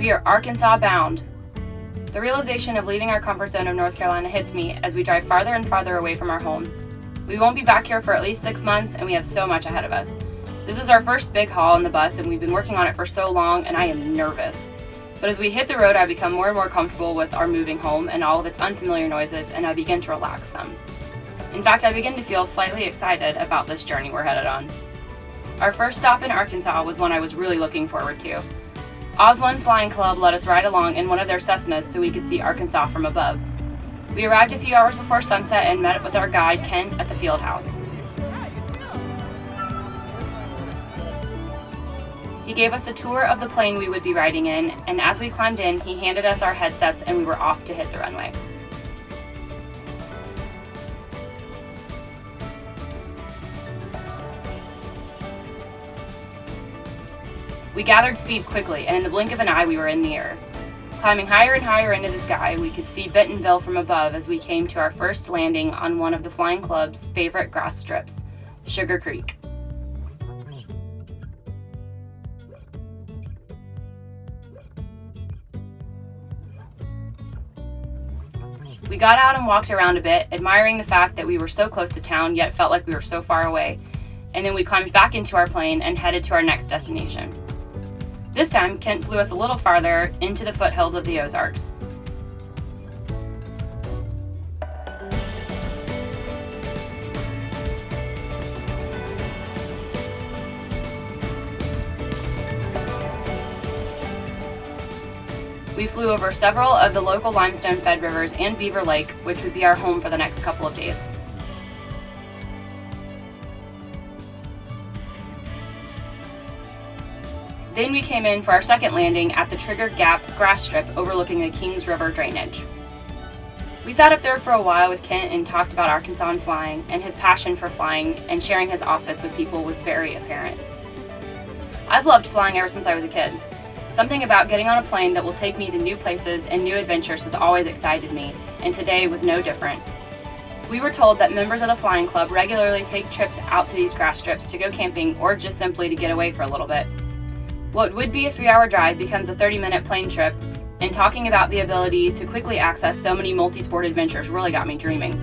We are Arkansas bound. The realization of leaving our comfort zone of North Carolina hits me as we drive farther and farther away from our home. We won't be back here for at least 6 months, and we have so much ahead of us. This is our first big haul on the bus, and we've been working on it for so long, and I am nervous. But as we hit the road, I become more and more comfortable with our moving home and all of its unfamiliar noises, and I begin to relax some. In fact, I begin to feel slightly excited about this journey we're headed on. Our first stop in Arkansas was one I was really looking forward to. Oz One Flying Club let us ride along in one of their Cessnas so we could see Arkansas from above. We arrived a few hours before sunset and met with our guide, Kent, at the field house. He gave us a tour of the plane we would be riding in, and as we climbed in, he handed us our headsets and we were off to hit the runway. We gathered speed quickly, and in the blink of an eye, we were in the air. Climbing higher and higher into the sky, we could see Bentonville from above as we came to our first landing on one of the Flying Club's favorite grass strips, Sugar Creek. We got out and walked around a bit, admiring the fact that we were so close to town, yet felt like we were so far away, and then we climbed back into our plane and headed to our next destination. This time, Kent flew us a little farther into the foothills of the Ozarks. We flew over several of the local limestone-fed rivers and Beaver Lake, which would be our home for the next couple of days. Then we came in for our second landing at the Trigger Gap grass strip overlooking the Kings River drainage. We sat up there for a while with Kent and talked about Arkansas and flying, and his passion for flying and sharing his office with people was very apparent. I've loved flying ever since I was a kid. Something about getting on a plane that will take me to new places and new adventures has always excited me, and today was no different. We were told that members of the Flying Club regularly take trips out to these grass strips to go camping or just simply to get away for a little bit. What would be a 3-hour drive becomes a 30-minute plane trip, and talking about the ability to quickly access so many multi-sport adventures really got me dreaming.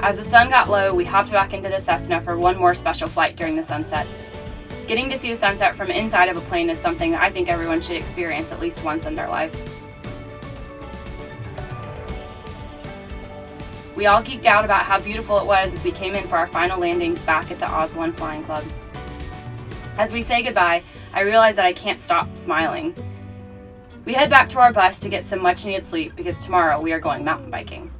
As the sun got low, we hopped back into the Cessna for one more special flight during the sunset. Getting to see the sunset from inside of a plane is something that I think everyone should experience at least once in their life. We all geeked out about how beautiful it was as we came in for our final landing back at the Oz One Flying Club. As we say goodbye, I realize that I can't stop smiling. We head back to our bus to get some much-needed sleep because tomorrow we are going mountain biking.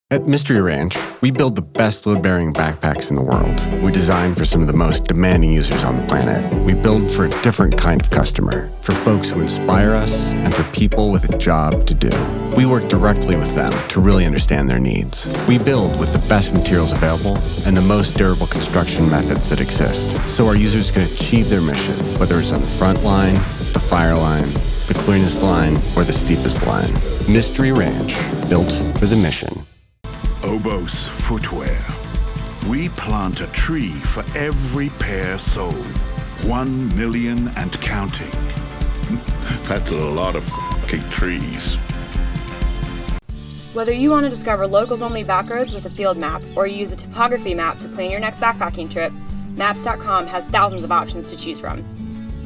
At Mystery Ranch, we build the best load-bearing backpacks in the world. We design for some of the most demanding users on the planet. We build for a different kind of customer, for folks who inspire us and for people with a job to do. We work directly with them to really understand their needs. We build with the best materials available and the most durable construction methods that exist, so our users can achieve their mission, whether it's on the front line, the fire line, the cleanest line, or the steepest line. Mystery Ranch, built for the mission. Oboz Footwear. We plant a tree for every pair sold. 1 million and counting. That's a lot of f***ing trees. Whether you want to discover locals-only backroads with a field map or use a topography map to plan your next backpacking trip, Maps.com has thousands of options to choose from.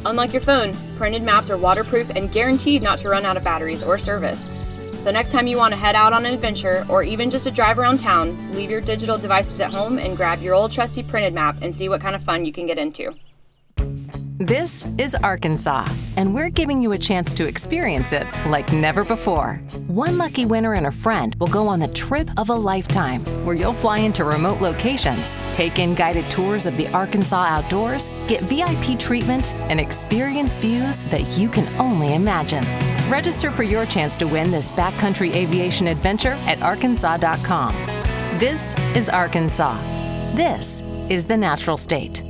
Unlike your phone, printed maps are waterproof and guaranteed not to run out of batteries or service. So next time you want to head out on an adventure or even just a drive around town, leave your digital devices at home and grab your old trusty printed map and see what kind of fun you can get into. This is Arkansas, and we're giving you a chance to experience it like never before. One lucky winner and a friend will go on the trip of a lifetime, where you'll fly into remote locations, take in guided tours of the Arkansas outdoors, get VIP treatment, and experience views that you can only imagine. Register for your chance to win this backcountry aviation adventure at Arkansas.com. This is Arkansas. This is the natural state.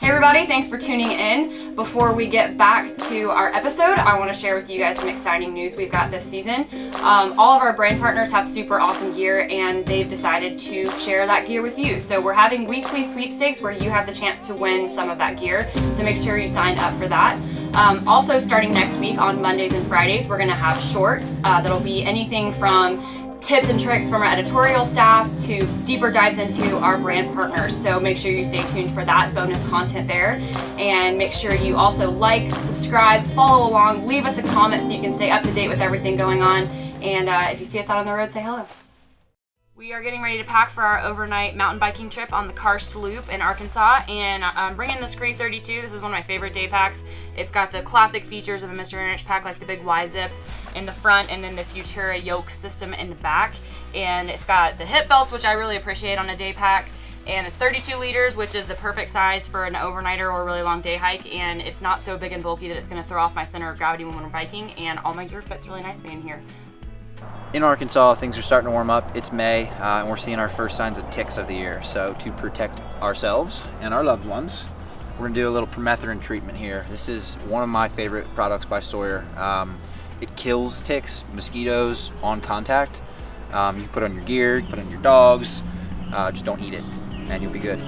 Hey everybody, thanks for tuning in. Before we get back to our episode, I want to share with you guys some exciting news we've got this season. All of our brand partners have super awesome gear and they've decided to share that gear with you. So we're having weekly sweepstakes where you have the chance to win some of that gear. So make sure you sign up for that. Also, starting next week on Mondays and Fridays, we're going to have shorts that'll be anything from tips and tricks from our editorial staff to deeper dives into our brand partners. So make sure you stay tuned for that bonus content there, and make sure you also like, subscribe, follow along, leave us a comment so you can stay up to date with everything going on. And if you see us out on the road, say hello. We are getting ready to pack for our overnight mountain biking trip on the Karst Loop in Arkansas, and I'm bringing the Scree 32. This is one of my favorite day packs. It's got the classic features of a Mr. Ranch pack, like the big Y-zip in the front and then the Futura yoke system in the back. And it's got the hip belts, which I really appreciate on a day pack. And it's 32 liters, which is the perfect size for an overnighter or a really long day hike. And it's not so big and bulky that it's gonna throw off my center of gravity when we're biking. And all my gear fits really nicely in here. In Arkansas, things are starting to warm up. It's May, and we're seeing our first signs of ticks of the year. So to protect ourselves and our loved ones, we're gonna do a little permethrin treatment here. This is one of my favorite products by Sawyer. It kills ticks, mosquitoes on contact. You can put it on your gear, you can put it on your dogs. Just don't eat it, and you'll be good.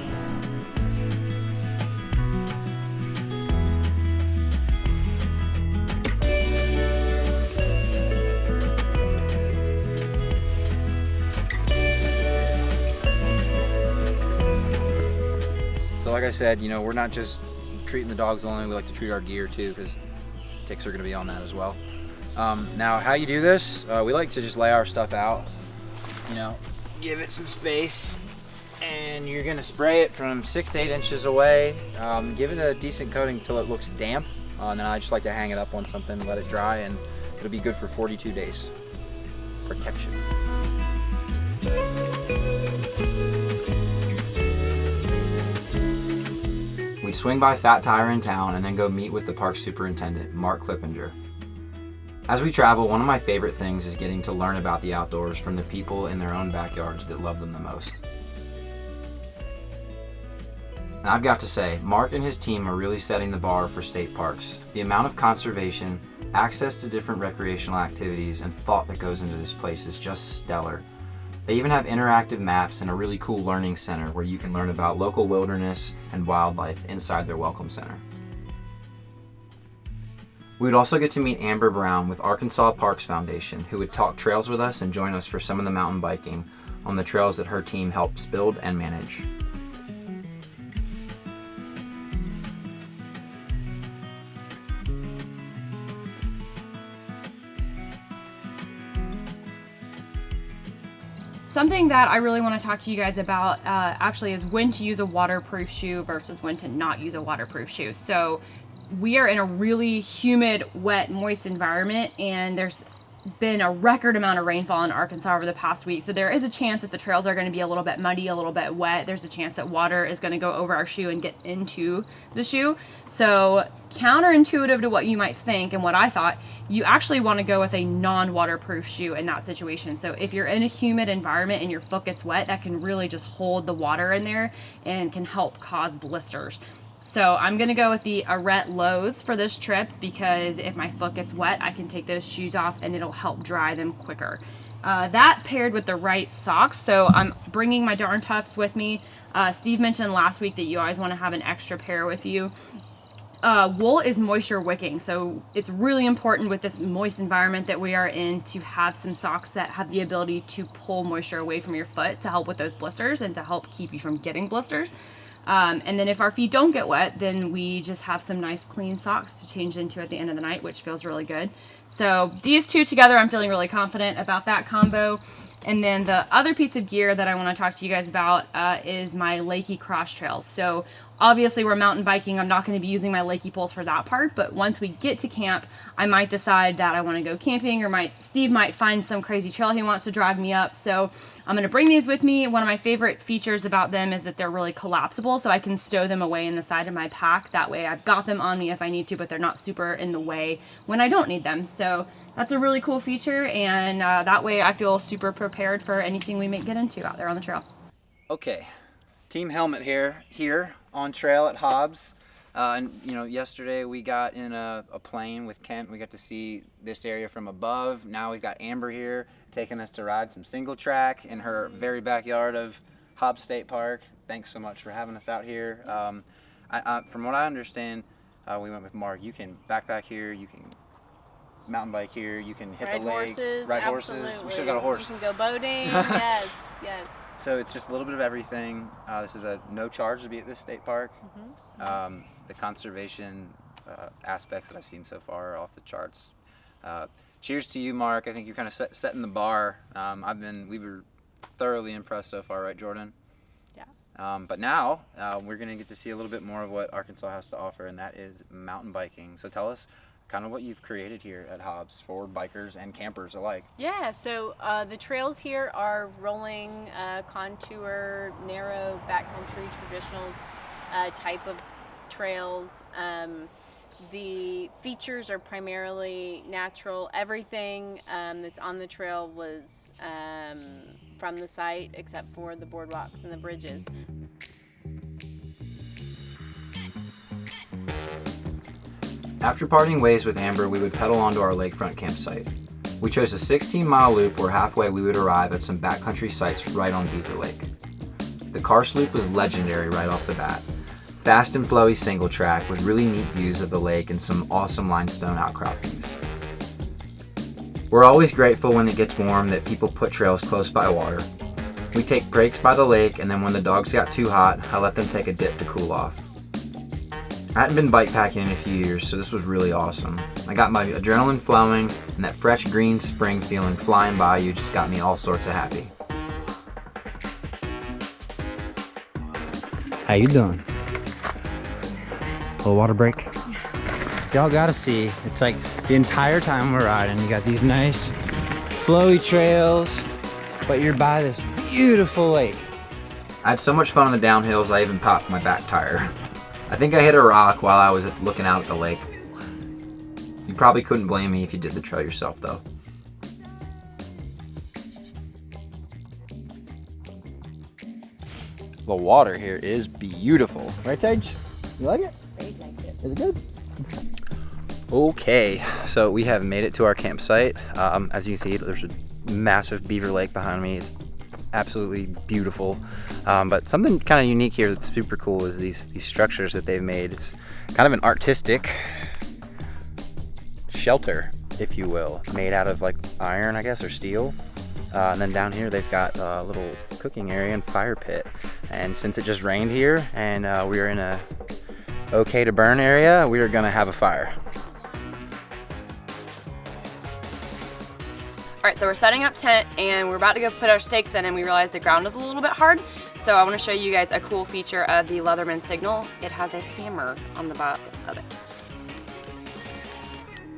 So like I said, we're not just treating the dogs only, we like to treat our gear too, because ticks are gonna be on that as well. Now how you do this, we like to just lay our stuff out, give it some space, and you're gonna spray it from 6 to 8 inches away. Give it a decent coating until it looks damp, and then I just like to hang it up on something and let it dry, and it'll be good for 42 days. Protection. We'd swing by Fat Tire in town and then go meet with the park superintendent, Mark Clippinger. As we travel, one of my favorite things is getting to learn about the outdoors from the people in their own backyards that love them the most. And I've got to say, Mark and his team are really setting the bar for state parks. The amount of conservation, access to different recreational activities, and thought that goes into this place is just stellar. They even have interactive maps and a really cool learning center where you can learn about local wilderness and wildlife inside their welcome center. We would also get to meet Amber Brown with Arkansas Parks Foundation, who would talk trails with us and join us for some of the mountain biking on the trails that her team helps build and manage. Something that I really want to talk to you guys about actually is when to use a waterproof shoe versus when to not use a waterproof shoe. So we are in a really humid, wet, moist environment, and there's been a record amount of rainfall in Arkansas over the past week. So there is a chance that the trails are going to be a little bit muddy, a little bit wet. There's a chance that water is going to go over our shoe and get into the shoe. So counterintuitive to what you might think and what I thought, you actually want to go with a non-waterproof shoe in that situation. So if you're in a humid environment and your foot gets wet, that can really just hold the water in there and can help cause blisters. So I'm gonna go with the Arete Lows for this trip, because if my foot gets wet, I can take those shoes off and it'll help dry them quicker. That paired with the right socks. So I'm bringing my Darn Toughs with me. Steve mentioned last week that you always wanna have an extra pair with you. Wool is moisture wicking, so it's really important with this moist environment that we are in to have some socks that have the ability to pull moisture away from your foot to help with those blisters and to help keep you from getting blisters. And then if our feet don't get wet, then we just have some nice clean socks to change into at the end of the night, which feels really good. So these two together, I'm feeling really confident about that combo. And then the other piece of gear that I want to talk to you guys about is my Lakey cross trails. So obviously we're mountain biking. I'm not going to be using my Lakey poles for that part, but once we get to camp, I might decide that I want to go camping, or Steve might find some crazy trail he wants to drive me up. So I'm going to bring these with me. One of my favorite features about them is that they're really collapsible, so I can stow them away in the side of my pack. That way I've got them on me if I need to, but they're not super in the way when I don't need them. So that's a really cool feature, and that way I feel super prepared for anything we may get into out there on the trail. Okay, team helmet here on trail at Hobbs. And yesterday we got in a plane with Kent. We got to see this area from above. Now we've got Amber here taking us to ride some single track in her very backyard of Hobbs State Park. Thanks so much for having us out here. From what I understand, we went with Mark. You can backpack here, you can mountain bike here, you can hit ride the lake, horses, ride absolutely. horses. We should have got a horse. You can go boating. Yes, yes. So it's just a little bit of everything. This is a no charge to be at this state park. The conservation aspects that I've seen so far are off the charts. Cheers to you, Mark. I think you're kind of setting the bar. We were thoroughly impressed so far, right, Jordan? Yeah. But now we're going to get to see a little bit more of what Arkansas has to offer, and that is mountain biking. So tell us kind of what you've created here at Hobbs for bikers and campers alike. Yeah, so the trails here are rolling, contour, narrow, backcountry, traditional type of trails. The features are primarily natural. Everything that's on the trail was from the site except for the boardwalks and the bridges. After parting ways with Amber, we would pedal onto our lakefront campsite. We chose a 16-mile loop where halfway we would arrive at some backcountry sites right on Beaver Lake. The karst loop was legendary right off the bat. Fast and flowy single track with really neat views of the lake and some awesome limestone outcroppings. We're always grateful when it gets warm that people put trails close by water. We take breaks by the lake, and then when the dogs got too hot, I let them take a dip to cool off. I hadn't been bike packing in a few years, so this was really awesome. I got my adrenaline flowing, and that fresh green spring feeling flying by you just got me all sorts of happy. How you doing? Little water break? Y'all gotta see, it's like the entire time we're riding, you got these nice flowy trails, but you're by this beautiful lake. I had so much fun on the downhills, I even popped my back tire. I think I hit a rock while I was looking out at the lake. You probably couldn't blame me if you did the trail yourself, though. The water here is beautiful. Right, Sage? You like it? I like it. Is it good? Okay, so we have made it to our campsite. As you see, there's a massive Beaver Lake behind me. It's absolutely beautiful. But something kind of unique here that's super cool is these structures that they've made. It's kind of an artistic shelter, if you will, made out of like iron, I guess, or steel. And then down here they've got a little cooking area and fire pit. And since it just rained here and we are in a okay to burn area, we are gonna have a fire. All right, so we're setting up tent and we're about to go put our stakes in, and we realized the ground is a little bit hard. So I want to show you guys a cool feature of the Leatherman signal. It has a hammer on the bottom of it.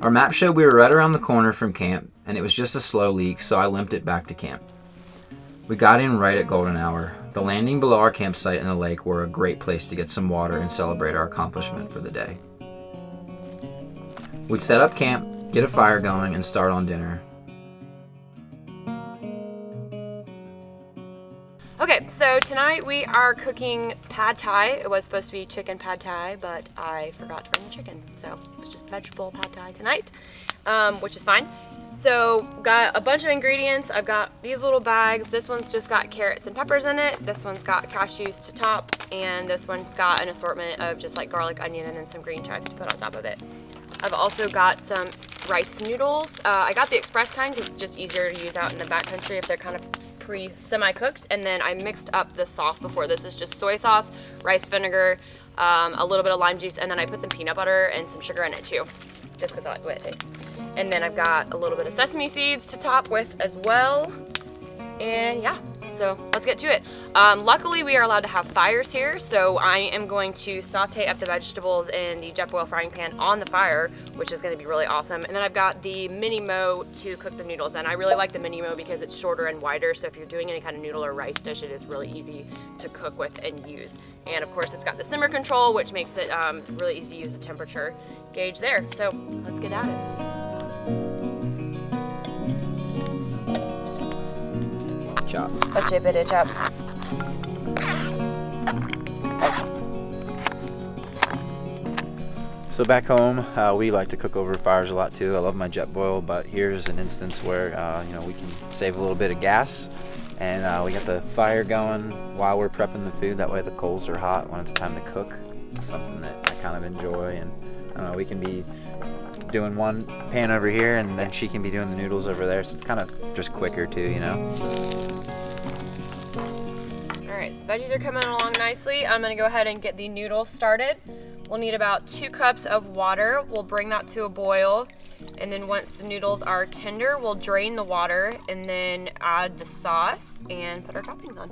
Our map showed we were right around the corner from camp, and it was just a slow leak, so I limped it back to camp. We got in right at golden hour. The landing below our campsite and the lake were a great place to get some water and celebrate our accomplishment for the day. We'd set up camp, get a fire going, and start on dinner. Okay, so tonight we are cooking pad thai. It was supposed to be chicken pad thai, but I forgot to bring the chicken. So it's just vegetable pad thai tonight, which is fine. So got a bunch of ingredients. I've got these little bags. This one's just got carrots and peppers in it. This one's got cashews to top, and this one's got an assortment of just like garlic, onion, and then some green chives to put on top of it. I've also got some rice noodles. I got the express kind because it's just easier to use out in the backcountry if they're kind of semi-cooked. And then I mixed up the sauce before. This is just soy sauce, rice vinegar, a little bit of lime juice, and then I put some peanut butter and some sugar in it too, just because I like the way it tastes. And then I've got a little bit of sesame seeds to top with as well. And yeah, so let's get to it. Luckily we are allowed to have fires here, so I am going to saute up the vegetables in the Jetboil frying pan on the fire, which is going to be really awesome. And then I've got the mini mo to cook the noodles in. I really like the mini mo because it's shorter and wider, so if you're doing any kind of noodle or rice dish, it is really easy to cook with and use. And of course it's got the simmer control, which makes it really easy to use the temperature gauge there. So let's get at it. Chop. A chip it, a chop. So back home, we like to cook over fires a lot too. I love my Jetboil, but here's an instance where we can save a little bit of gas, and we got the fire going while we're prepping the food. That way the coals are hot when it's time to cook. It's something that I kind of enjoy, and I don't know, we can be doing one pan over here, and then she can be doing the noodles over there, so it's kind of just quicker too, you know? All right, so veggies are coming along nicely. I'm gonna go ahead and get the noodles started. We'll need about 2 cups of water. We'll bring that to a boil, and then once the noodles are tender, we'll drain the water and then add the sauce and put our toppings on.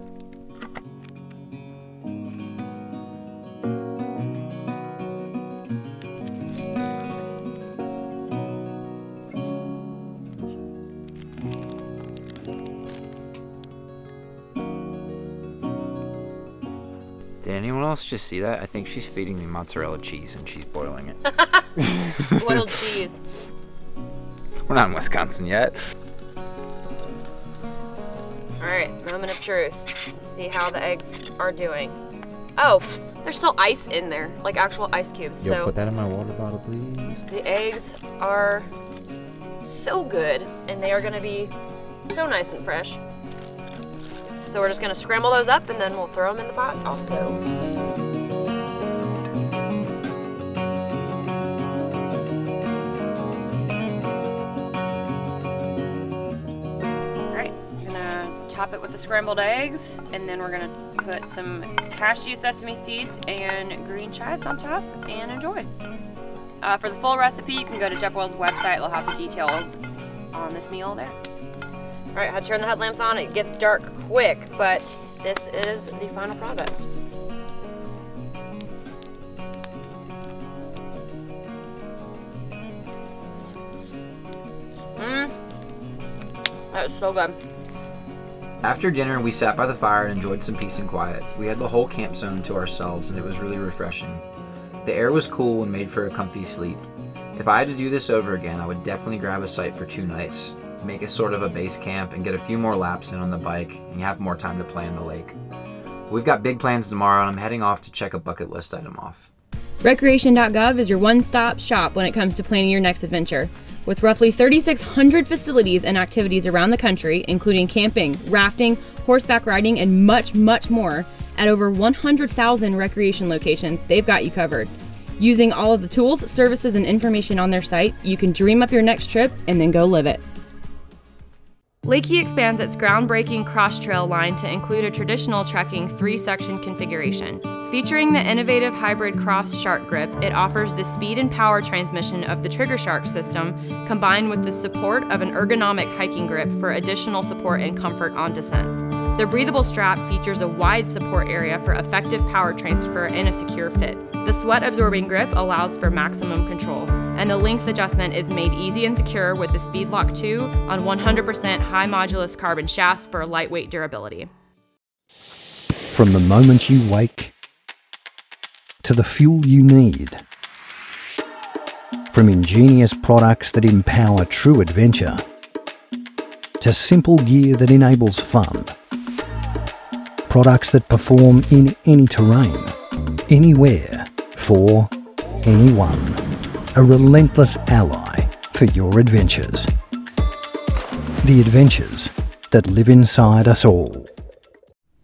Did anyone else just see that? I think she's feeding me mozzarella cheese and she's boiling it. Boiled cheese. We're not in Wisconsin yet. All right, moment of truth. Let's see how the eggs are doing. Oh, there's still ice in there, like actual ice cubes. Yo, so put that in my water bottle, please. the eggs are so good, and they are gonna be so nice and fresh. So we're just gonna scramble those up, and then we'll throw them in the pot also. Top it with the scrambled eggs, and then we're gonna put some cashew sesame seeds and green chives on top and enjoy. For the full recipe, you can go to Jetboil's website. They'll have the details on this meal there. All right, I had to turn the headlamps on. It gets dark quick, but this is the final product. That is so good. After dinner, we sat by the fire and enjoyed some peace and quiet. We had the whole camp zone to ourselves, and it was really refreshing. The air was cool and made for a comfy sleep. If I had to do this over again, I would definitely grab a site for 2 nights, make a sort of a base camp, and get a few more laps in on the bike, and you have more time to play in the lake. We've got big plans tomorrow, and I'm heading off to check a bucket list item off. Recreation.gov is your one-stop shop when it comes to planning your next adventure. With roughly 3,600 facilities and activities around the country, including camping, rafting, horseback riding, and much, much more, at over 100,000 recreation locations, they've got you covered. Using all of the tools, services, and information on their site, you can dream up your next trip and then go live it. Lakey expands its groundbreaking cross trail line to include a traditional trekking 3-section configuration. Featuring the innovative hybrid cross shark grip, it offers the speed and power transmission of the Trigger Shark system, combined with the support of an ergonomic hiking grip for additional support and comfort on descents. The breathable strap features a wide support area for effective power transfer and a secure fit. The sweat-absorbing grip allows for maximum control, and the length adjustment is made easy and secure with the Speedlock 2 on 100% high modulus carbon shafts for lightweight durability. From the moment you wake to the fuel you need, from ingenious products that empower true adventure to simple gear that enables fun, products that perform in any terrain, anywhere, for anyone. A relentless ally for your adventures. The adventures that live inside us all.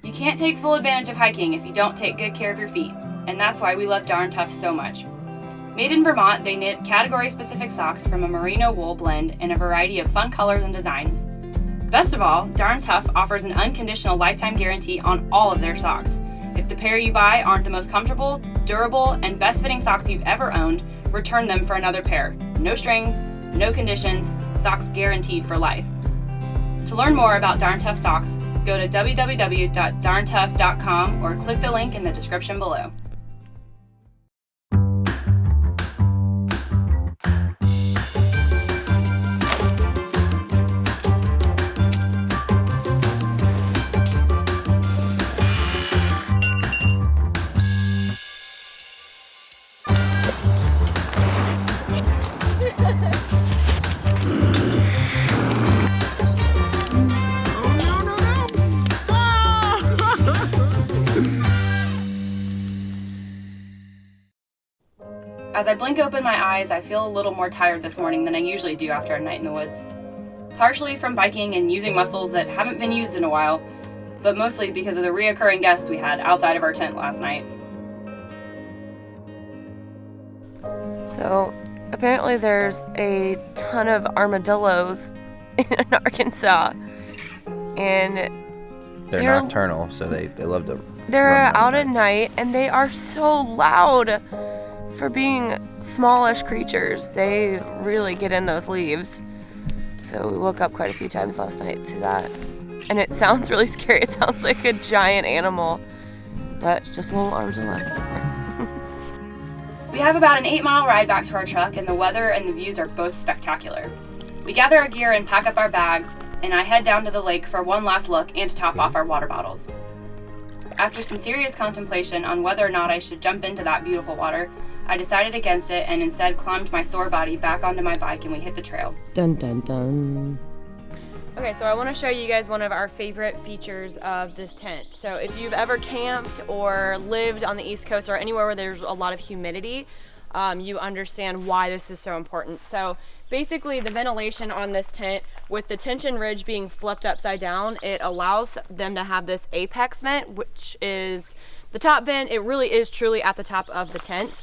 You can't take full advantage of hiking if you don't take good care of your feet, and that's why we love Darn Tough so much. Made in Vermont, they knit category-specific socks from a merino wool blend in a variety of fun colors and designs. Best of all, Darn Tough offers an unconditional lifetime guarantee on all of their socks. If the pair you buy aren't the most comfortable, durable, and best-fitting socks you've ever owned, return them for another pair. No strings, no conditions, socks guaranteed for life. To learn more about Darn Tough socks, go to www.darntough.com or click the link in the description below. As I blink open my eyes, I feel a little more tired this morning than I usually do after a night in the woods. Partially from biking and using muscles that haven't been used in a while, but mostly because of the reoccurring guests we had outside of our tent last night. So apparently there's a ton of armadillos in Arkansas, and They're nocturnal, so they love to. They're out at night, and they are so loud for being smallish creatures. They really get in those leaves. So we woke up quite a few times last night to that. And it sounds really scary. It sounds like a giant animal, but just a little armadillo. We have about an 8-mile ride back to our truck, and the weather and the views are both spectacular. We gather our gear and pack up our bags, and I head down to the lake for one last look and to top off our water bottles. After some serious contemplation on whether or not I should jump into that beautiful water, I decided against it and instead climbed my sore body back onto my bike, and we hit the trail. Dun dun dun. Okay, so I want to show you guys one of our favorite features of this tent. So if you've ever camped or lived on the East Coast or anywhere where there's a lot of humidity, you understand why this is so important. So basically the ventilation on this tent, with the tension ridge being flipped upside down, it allows them to have this apex vent, which is the top vent. It really is truly at the top of the tent.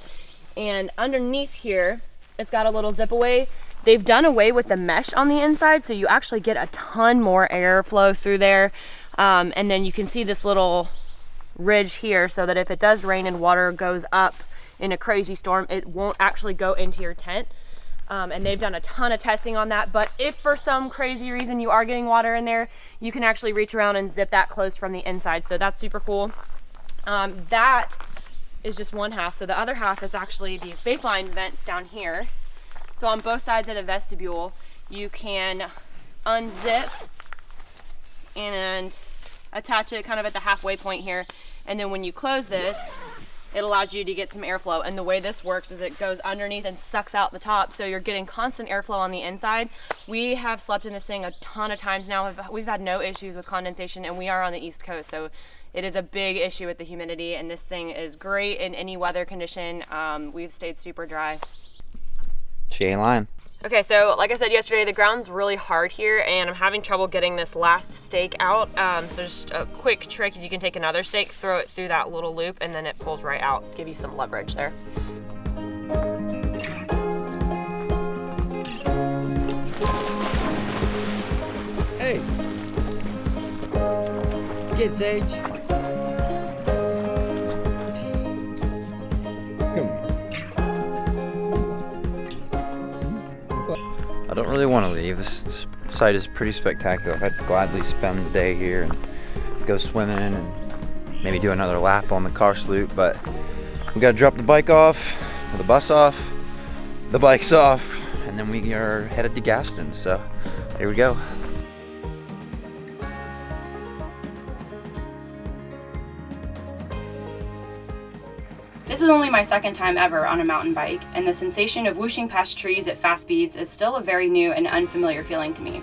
And underneath here, it's got a little zip away. They've done away with the mesh on the inside, so you actually get a ton more airflow through there. And then you can see this little ridge here, so that if it does rain and water goes up in a crazy storm, it won't actually go into your tent. And they've done a ton of testing on that. But if for some crazy reason you are getting water in there, you can actually reach around and zip that closed from the inside. So that's super cool. That is just one half. So the other half is actually these baseline vents down here. So on both sides of the vestibule, you can unzip and attach it kind of at the halfway point here. And then when you close this, it allows you to get some airflow. And the way this works is it goes underneath and sucks out the top, so you're getting constant airflow on the inside. We have slept in this thing a ton of times now. We've had no issues with condensation, and we are on the East Coast, so it is a big issue with the humidity, and this thing is great in any weather condition. We've stayed super dry. She ain't lying. Okay, so like I said yesterday, the ground's really hard here, and I'm having trouble getting this last stake out. So just a quick trick is you can take another stake, throw it through that little loop, and then it pulls right out. Give you some leverage there. Hey! Get Sage. I don't really want to leave. This site is pretty spectacular. I'd gladly spend the day here and go swimming and maybe do another lap on the car sloop, but we gotta drop the bike off, or the bus off, the bike's off, and then we are headed to Gaston, so here we go. This is only my second time ever on a mountain bike, and the sensation of whooshing past trees at fast speeds is still a very new and unfamiliar feeling to me.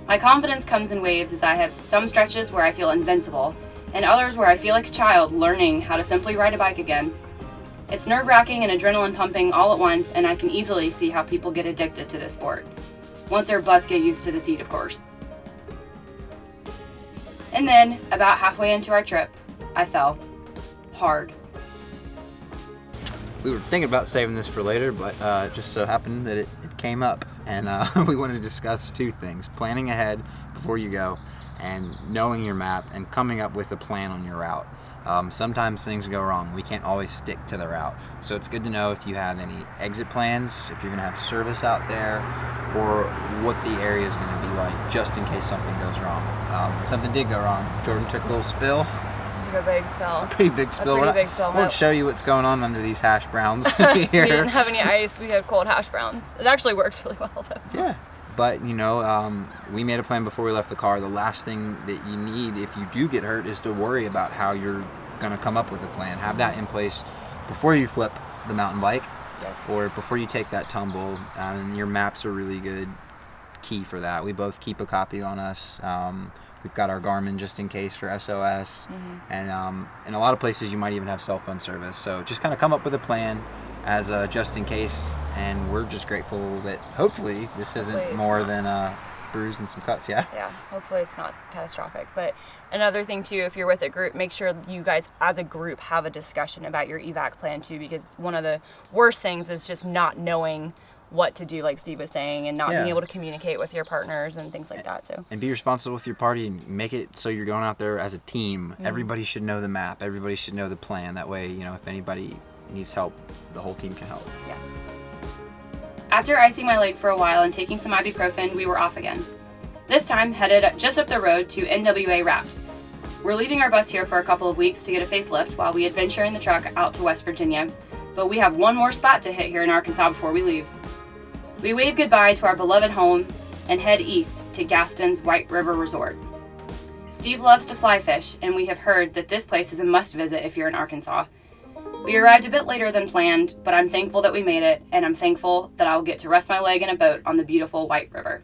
My confidence comes in waves, as I have some stretches where I feel invincible, and others where I feel like a child learning how to simply ride a bike again. It's nerve-wracking and adrenaline pumping all at once, and I can easily see how people get addicted to this sport. Once their butts get used to the seat, of course. And then, about halfway into our trip, I fell. Hard. We were thinking about saving this for later, but it just so happened that it came up, and we wanted to discuss two things: planning ahead before you go, and knowing your map and coming up with a plan on your route. Sometimes things go wrong. We can't always stick to the route, so it's good to know if you have any exit plans, if you're going to have service out there, or what the area is going to be like, just in case something goes wrong. Something did go wrong. Jordan took a little spill. A big spill. A pretty big spill. I won't show you what's going on under these hash browns here. We didn't have any ice. We had cold hash browns. It actually works really well, though. Yeah. But, you know, we made a plan before we left the car. The last thing that you need if you do get hurt is to worry about how you're going to come up with a plan. Have that in place before you flip the mountain bike. Yes. Or before you take that tumble. And your maps are really good key for that. We both keep a copy on us. We've got our Garmin just in case for SOS. Mm-hmm. And in a lot of places you might even have cell phone service. So just kind of come up with a plan as a just in case. And we're just grateful that hopefully this isn't more than a bruise and some cuts, yeah? Yeah, hopefully it's not catastrophic. But another thing too, if you're with a group, make sure you guys as a group have a discussion about your evac plan too, because one of the worst things is just not knowing what to do, like Steve was saying, and not being able to communicate with your partners and things like that. So. And be responsible with your party and make it so you're going out there as a team. Mm-hmm. Everybody should know the map. Everybody should know the plan. That way, you know, if anybody needs help, the whole team can help. Yeah. After icing my leg for a while and taking some ibuprofen, we were off again. This time, headed just up the road to NWA Wrapped. We're leaving our bus here for a couple of weeks to get a facelift while we adventure in the truck out to West Virginia, but we have one more spot to hit here in Arkansas before we leave. We wave goodbye to our beloved home and head east to Gaston's White River Resort. Steve loves to fly fish, and we have heard that this place is a must visit if you're in Arkansas. We arrived a bit later than planned, but I'm thankful that we made it, and I'm thankful that I will get to rest my leg in a boat on the beautiful White River.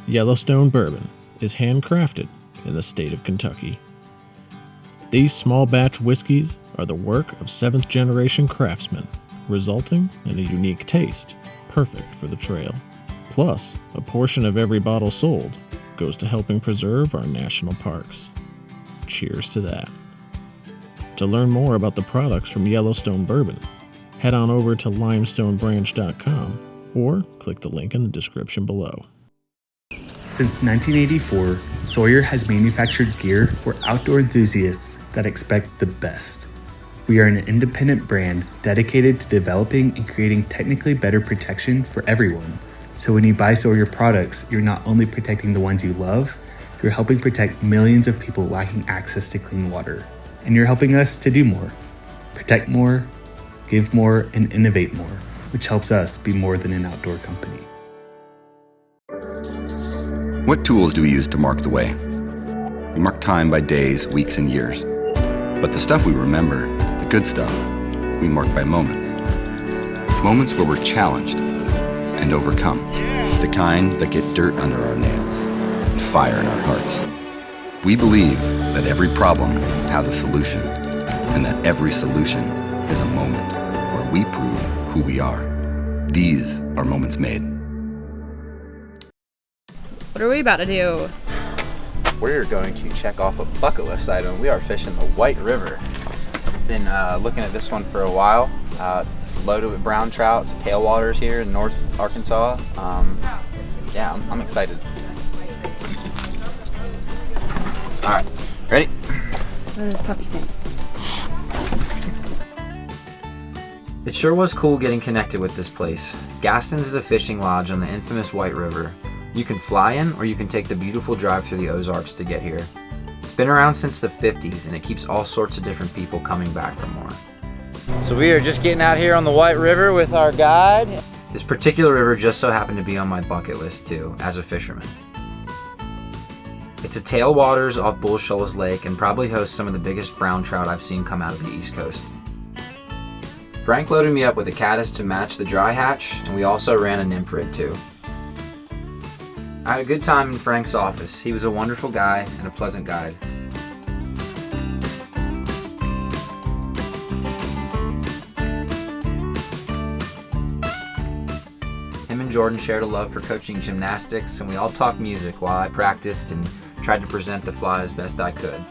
Yellowstone Bourbon is handcrafted in the state of Kentucky. These small batch whiskeys are the work of 7th-generation craftsmen, resulting in a unique taste, perfect for the trail. Plus, a portion of every bottle sold goes to helping preserve our national parks. Cheers to that. To learn more about the products from Yellowstone Bourbon, head on over to limestonebranch.com or click the link in the description below. Since 1984, Sawyer has manufactured gear for outdoor enthusiasts that expect the best. We are an independent brand dedicated to developing and creating technically better protection for everyone. So when you buy Sawyer products, you're not only protecting the ones you love, you're helping protect millions of people lacking access to clean water. And you're helping us to do more. Protect more, give more, and innovate more, which helps us be more than an outdoor company. What tools do we use to mark the way? We mark time by days, weeks, and years. But the stuff we remember, the good stuff, we mark by moments. Moments where we're challenged and overcome. The kind that get dirt under our nails and fire in our hearts. We believe that every problem has a solution, and that every solution is a moment where we prove who we are. These are moments made. What are we about to do? We're going to check off a bucket list item. We are fishing the White River. Been looking at this one for a while. It's loaded with brown trout. It's tailwaters here in North Arkansas. Yeah, I'm excited. All right, ready? Puppy stand. It sure was cool getting connected with this place. Gaston's is a fishing lodge on the infamous White River. You can fly in, or you can take the beautiful drive through the Ozarks to get here. It's been around since the 50s, and it keeps all sorts of different people coming back for more. So we are just getting out here on the White River with our guide. This particular river just so happened to be on my bucket list too, as a fisherman. It's a tailwaters off Bull Shoals Lake and probably hosts some of the biggest brown trout I've seen come out of the East Coast. Frank loaded me up with a caddis to match the dry hatch, and we also ran a nymph rig too. I had a good time in Frank's office. He was a wonderful guy and a pleasant guide. Him and Jordan shared a love for coaching gymnastics, and we all talked music while I practiced and tried to present the fly as best I could,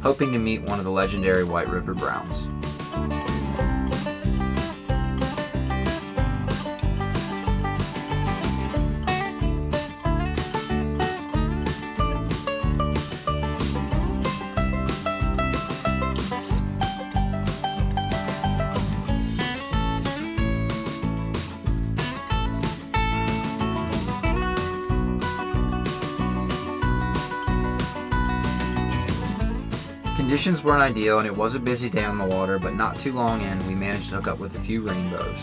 hoping to meet one of the legendary White River Browns. Conditions weren't ideal and it was a busy day on the water, but not too long in, we managed to hook up with a few rainbows.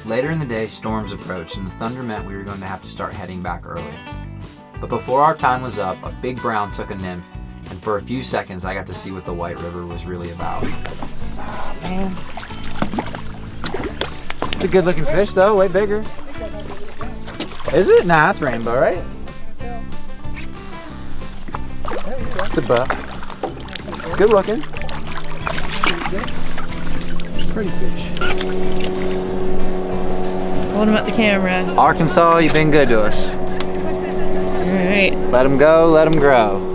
Later in the day, storms approached, and the thunder meant we were going to have to start heading back early. But before our time was up, a big brown took a nymph, and for a few seconds I got to see what the White River was really about. Man. It's a good looking fish though, way bigger. Is it? Nah, it's rainbow, right? It's a buck. It's good looking. It's a pretty fish. Hold him at the camera. Arkansas, you've been good to us. Alright. Let them go, let them grow.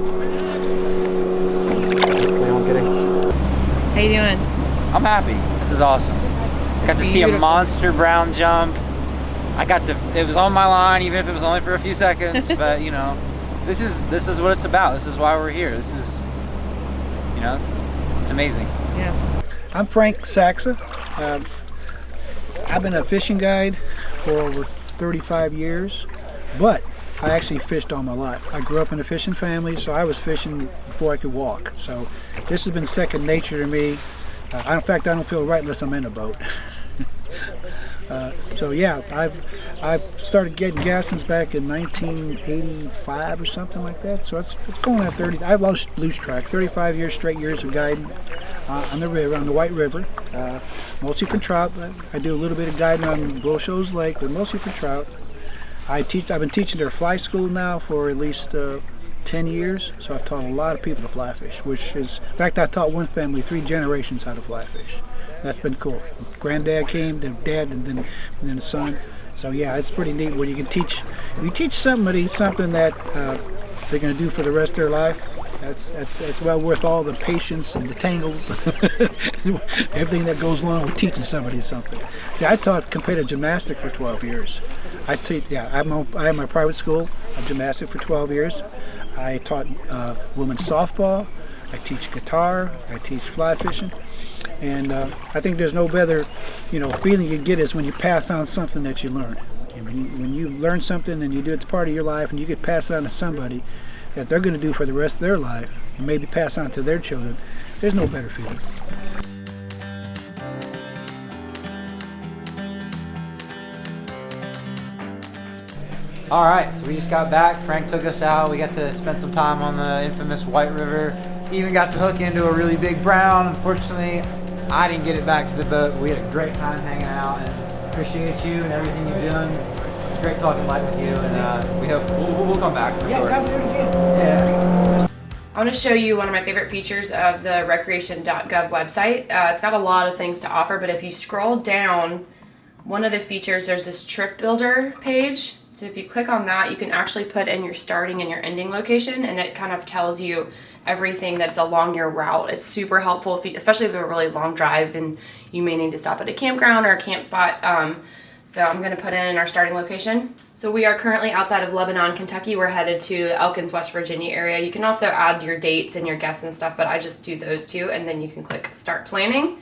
How you doing? I'm happy. This is awesome. Got to see a monster brown jump. It was on my line, even if it was only for a few seconds, but you know, this is what it's about. This is why we're here. This is, you know, it's amazing. Yeah. I'm Frank Saxa. I've been a fishing guide for over 35 years, but I actually fished all my life. I grew up in a fishing family, so I was fishing before I could walk. So this has been second nature to me. In fact, I don't feel right unless I'm in a boat. So yeah, I've started getting gassins back in 1985 or something like that. So it's going on 30. I've lost track. 35 straight years of guiding on the river, on the White River, mostly for trout. I do a little bit of guiding on Bull Shoals Lake, but mostly for trout. I've been teaching their fly school now for at least 10 years, so I've taught a lot of people to fly fish, which is, in fact, I taught one family 3 generations how to fly fish. That's been cool. Granddad came, then dad, and then the son. So yeah, it's pretty neat when you can teach somebody something that they're going to do for the rest of their life. That's well worth all the patience and the tangles, everything that goes along with teaching somebody something. See, I taught competitive gymnastics for 12 years. I have my private school of gymnastics for 12 years. I taught women's softball. I teach guitar. I teach fly fishing. And I think there's no better, feeling you get is when you pass on something that you learn. And when you learn something and you do it's part of your life, and you get passed on to somebody that they're going to do for the rest of their life, and maybe pass on to their children, there's no better feeling. All right, so we just got back. Frank took us out. We got to spend some time on the infamous White River. Even got to hook into a really big brown. Unfortunately, I didn't get it back to the boat. We had a great time hanging out, and appreciate you and everything you've done. It's great talking life with you, and we hope we'll come back for sure. Yeah. I want to show you one of my favorite features of the Recreation.gov website. It's got a lot of things to offer, but if you scroll down, one of the features, there's this trip builder page. So if you click on that, you can actually put in your starting and your ending location, and it kind of tells you everything that's along your route. It's super helpful, especially if you have a really long drive and you may need to stop at a campground or a camp spot. So I'm going to put in our starting location. So we are currently outside of Lebanon, Kentucky. We're headed to Elkins, West Virginia area. You can also add your dates and your guests and stuff, but I just do those two, and then you can click Start Planning.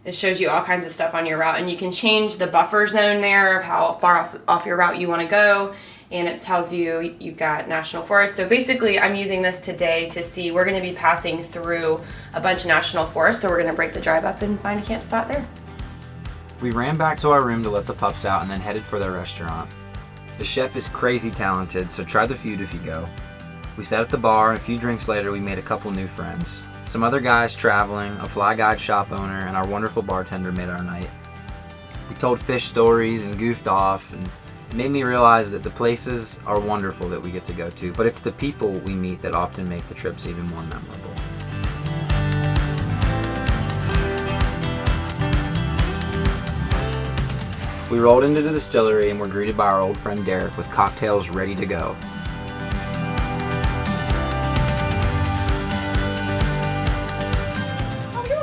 It shows you all kinds of stuff on your route, and you can change the buffer zone there of how far off your route you want to go, and it tells you you've got national forest. So basically, I'm using this today to see, we're going to be passing through a bunch of national forests, so we're going to break the drive up and find a camp spot there. We ran back to our room to let the pups out and then headed for their restaurant. The chef is crazy talented, so try the food if you go. We sat at the bar, and a few drinks later we made a couple new friends. Some other guys traveling, a fly guide shop owner, and our wonderful bartender made our night. We told fish stories and goofed off, and it made me realize that the places are wonderful that we get to go to, but it's the people we meet that often make the trips even more memorable. We rolled into the distillery and were greeted by our old friend Derek with cocktails ready to go.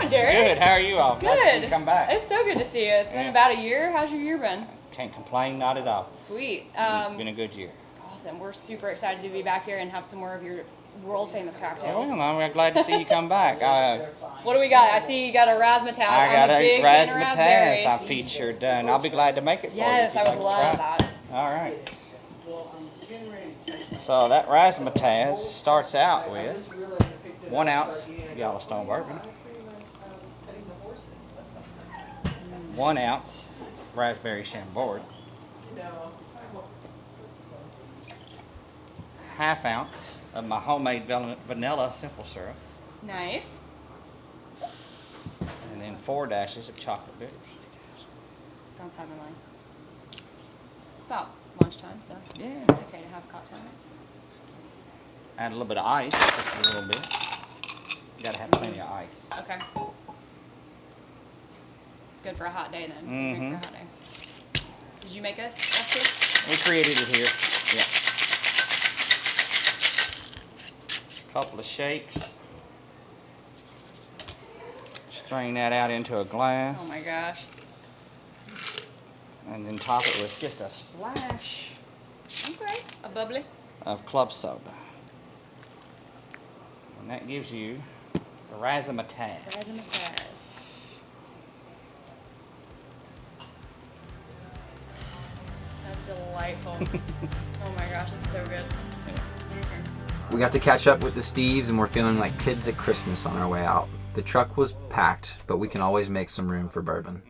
Derek? Good, how are you all? Glad to see you come back. It's so good to see you. It's been about a year. How's your year been? Can't complain, not at all. Sweet. It's been a good year. Awesome. We're super excited to be back here and have some more of your world famous cocktails. Well, I'm glad to see you come back. What do we got? I see you got a razzmatazz. I got a razzmatazz I featured, and I'll be glad to make it for you. Yes, I would love that. All right. So that razzmatazz starts out with 1 ounce Yellowstone bourbon, 1 ounce raspberry chambord. Half ounce of my homemade vanilla simple syrup. Nice. And then 4 dashes of chocolate bitters. Sounds heavenly. It's about lunchtime, so yeah, it's okay to have a cocktail. Add a little bit of ice, just a little bit. You gotta have plenty of ice. Okay. It's good for a hot day then. Mm-hmm. Drink for a hot day. Did you make us recipe? We created it here. Yeah. Couple of shakes. Strain that out into a glass. Oh my gosh. And then top it with just a splash. Okay. A bubbly. Of club soda. And that gives you the razzmatazz. Razzmatazz. That's delightful. Oh my gosh, it's so good. We got to catch up with the Steves and we're feeling like kids at Christmas on our way out. The truck was packed, but we can always make some room for bourbon.